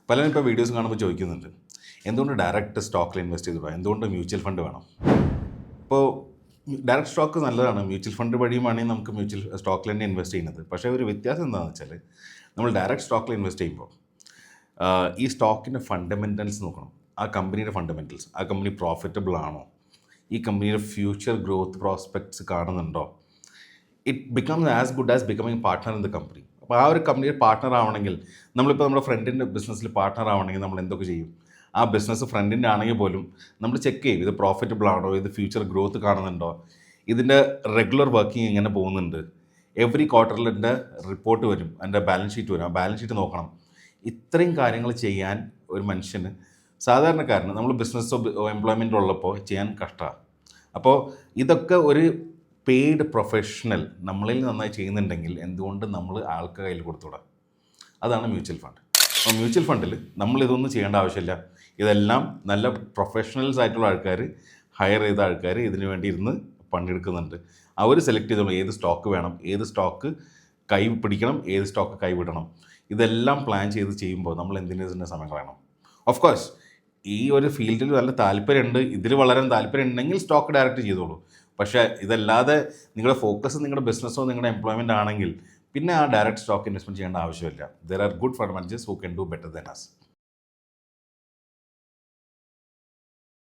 പലരും ഇപ്പോൾ വീഡിയോസ് കാണുമ്പോൾ ചോദിക്കുന്നുണ്ട്, എന്തുകൊണ്ട് ഡയറക്റ്റ് സ്റ്റോക്കിൽ ഇൻവെസ്റ്റ് ചെയ്തുകൂടാ, എന്തുകൊണ്ട് മ്യൂച്വൽ ഫണ്ട് വേണം? ഇപ്പോൾ ഡയറക്റ്റ് സ്റ്റോക്ക് നല്ലതാണ്, മ്യൂച്വൽ ഫണ്ട് വഴിയുമാണ് നമുക്ക് മ്യൂച്വൽ സ്റ്റോക്കിൽ തന്നെ ഇൻവെസ്റ്റ് ചെയ്യുന്നത്. പക്ഷേ ഒരു വ്യത്യാസം എന്താണെന്ന് വെച്ചാൽ, നമ്മൾ ഡയറക്റ്റ് സ്റ്റോക്കിൽ ഇൻവെസ്റ്റ് ചെയ്യുമ്പോൾ ഈ സ്റ്റോക്കിൻ്റെ ഫണ്ടമെൻറ്റൽസ് നോക്കണം. ആ കമ്പനിയുടെ ഫണ്ടമെൻറ്റൽസ്, ആ കമ്പനി പ്രോഫിറ്റബിൾ ആണോ, ഈ കമ്പനിയുടെ ഫ്യൂച്ചർ ഗ്രോത്ത് പ്രോസ്പെക്ട്സ് കാണുന്നുണ്ടോ, it becomes as good as becoming partner in the company. അപ്പോൾ ആ ഒരു കമ്പനിയിൽ പാർട്ട്ണർ ആവണമെങ്കിൽ, നമ്മളിപ്പോൾ നമ്മുടെ ഫ്രണ്ടിൻ്റെ ബിസിനസ്സിൽ പാർട്ട്ണർ ആവണമെങ്കിൽ നമ്മൾ എന്തൊക്കെ ചെയ്യും? ആ ബിസിനസ് ഫ്രണ്ടിൻ്റെ ആണെങ്കിൽ പോലും നമ്മൾ ചെക്ക് ചെയ്യും, ഇത് പ്രോഫിറ്റബിൾ ആണോ, ഇത് ഫ്യൂച്ചർ ഗ്രോത്ത് കാണുന്നുണ്ടോ, ഇതിൻ്റെ റെഗുലർ വർക്കിംഗ് എങ്ങനെ പോകുന്നുണ്ട്, എവറി ക്വാർട്ടറിൽ എൻ്റെ റിപ്പോർട്ട് വരും, എൻ്റെ ബാലൻസ് ഷീറ്റ് വരും, ആ ബാലൻസ് ഷീറ്റ് നോക്കണം. ഇത്രയും കാര്യങ്ങൾ ചെയ്യാൻ ഒരു മനുഷ്യന്, സാധാരണക്കാരന്, നമ്മൾ ബിസിനസ്സോ എംപ്ലോയ്മെൻറ്റോ ഉള്ളപ്പോൾ ചെയ്യാൻ കഷ്ടമാണ്. അപ്പോൾ ഇതൊക്കെ ഒരു പെയ്ഡ് പ്രൊഫഷണൽ നമ്മളിൽ നന്നായി ചെയ്യുന്നുണ്ടെങ്കിൽ എന്തുകൊണ്ട് നമ്മൾ ആൾക്ക് കയ്യിൽ കൊടുത്തുകൂടാ? അതാണ് മ്യൂച്വൽ ഫണ്ട്. അപ്പോൾ മ്യൂച്വൽ ഫണ്ടിൽ നമ്മളിതൊന്നും ചെയ്യേണ്ട ആവശ്യമില്ല. ഇതെല്ലാം നല്ല പ്രൊഫഷണൽസ് ആയിട്ടുള്ള ആൾക്കാർ, ഹയർ ചെയ്ത ആൾക്കാർ ഇതിനു വേണ്ടി ഇരുന്ന് പണിയെടുക്കുന്നുണ്ട്. അവർ സെലക്ട് ചെയ്തോളൂ ഏത് സ്റ്റോക്ക് വേണം, ഏത് സ്റ്റോക്ക് കൈ പിടിക്കണം, ഏത് സ്റ്റോക്ക് കൈവിടണം. ഇതെല്ലാം പ്ലാൻ ചെയ്ത് ചെയ്യുമ്പോൾ നമ്മൾ എന്തിനു സമയം കളയണം? ഓഫ് കോഴ്സ് ഈ ഒരു ഫീൽഡിൽ നല്ല താല്പര്യമുണ്ട്, ഇതിൽ വളരാൻ താല്പര്യം ഉണ്ടെങ്കിൽ സ്റ്റോക്ക് ഡയറക്റ്റ് ചെയ്തോളൂ. പക്ഷേ ഇതല്ലാതെ നിങ്ങളുടെ ഫോക്കസ് നിങ്ങളുടെ ബിസിനസ്സോ നിങ്ങളുടെ എംപ്ലോയ്മെൻ്റ് ആണെങ്കിൽ പിന്നെ ആ ഡയറക്റ്റ് സ്റ്റോക്ക് ഇൻവെസ്റ്റ്മെൻറ്റ് ചെയ്യേണ്ട ആവശ്യമില്ല. There are good fund managers who can do better than us.